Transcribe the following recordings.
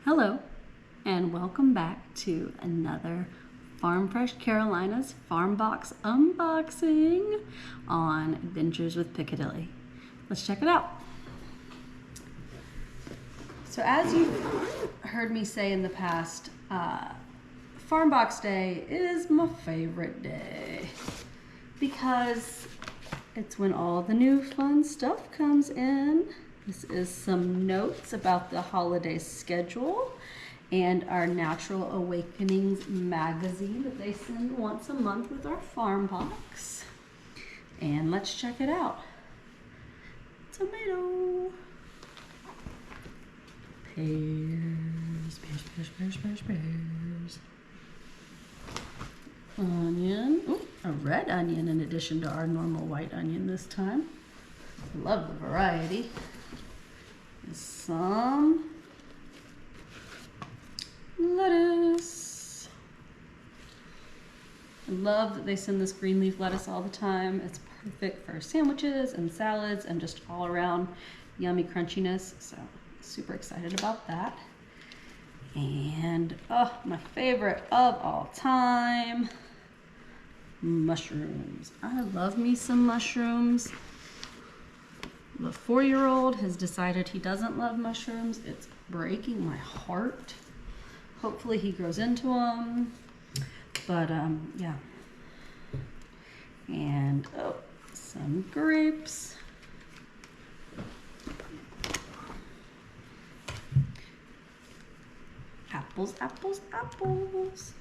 Hello, and welcome back to another Farm Fresh Carolina's Farm Box unboxing on Adventures with Piccadilly. Let's check it out. So as you've heard me say in the past, Farm Box Day is my favorite day because it's when all the new fun stuff comes in. This is some notes about the holiday schedule and our Natural Awakenings magazine that they send once a month with our farm box. And let's check it out. Tomato. Pears. Onion. Ooh, a red onion in addition to our normal white onion this time. Love the variety. Some lettuce. I love that they send this green leaf lettuce all the time. It's perfect for sandwiches and salads and just all around yummy crunchiness. So super excited about that. And oh, my favorite of all time, mushrooms. I love me some mushrooms. The 4-year-old has decided he doesn't love mushrooms. It's breaking my heart. Hopefully he grows into them. But yeah. And oh, some grapes. Apples, apples, apples.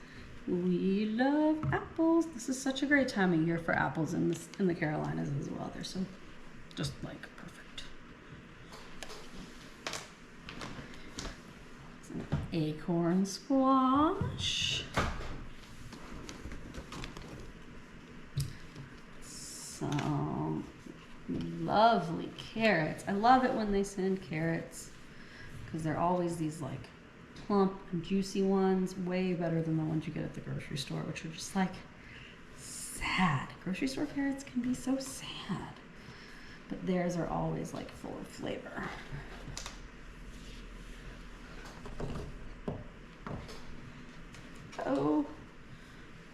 We love apples. This is such a great time of year for apples in the Carolinas as well. They're so just like perfect. Some acorn squash. Some lovely carrots. I love it when they send carrots because they're always these like plump and juicy ones, way better than the ones you get at the grocery store, which are just like sad. Grocery store carrots can be so sad. But theirs are always like full of flavor. Oh,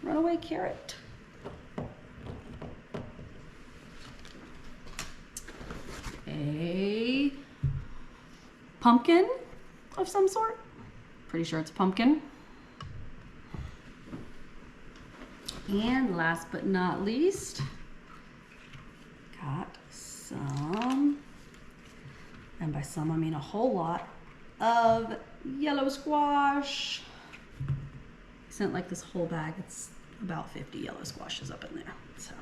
runaway carrot. A pumpkin of some sort. Pretty sure it's pumpkin. And last but not least, got some, and by some I mean a whole lot, of yellow squash. I sent like this whole bag. It's about 50 yellow squashes up in there. So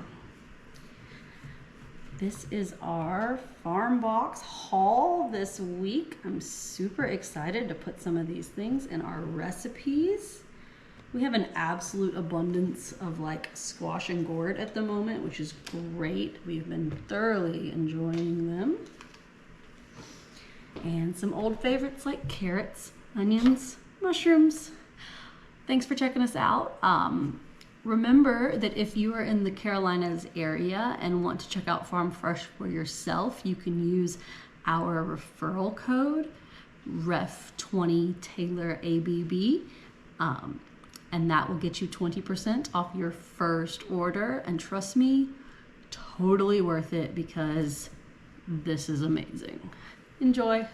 this is our farm box haul this week. I'm super excited to put some of these things in our recipes. We have an absolute abundance of like squash and gourd at the moment, which is great. We've been thoroughly enjoying them. And some old favorites like carrots, onions, mushrooms. Thanks for checking us out. Remember that if you are in the Carolinas area and want to check out Farm Fresh for yourself, you can use our referral code, REF20TaylorABB. And that will get you 20% off your first order. And trust me, totally worth it because this is amazing. Enjoy.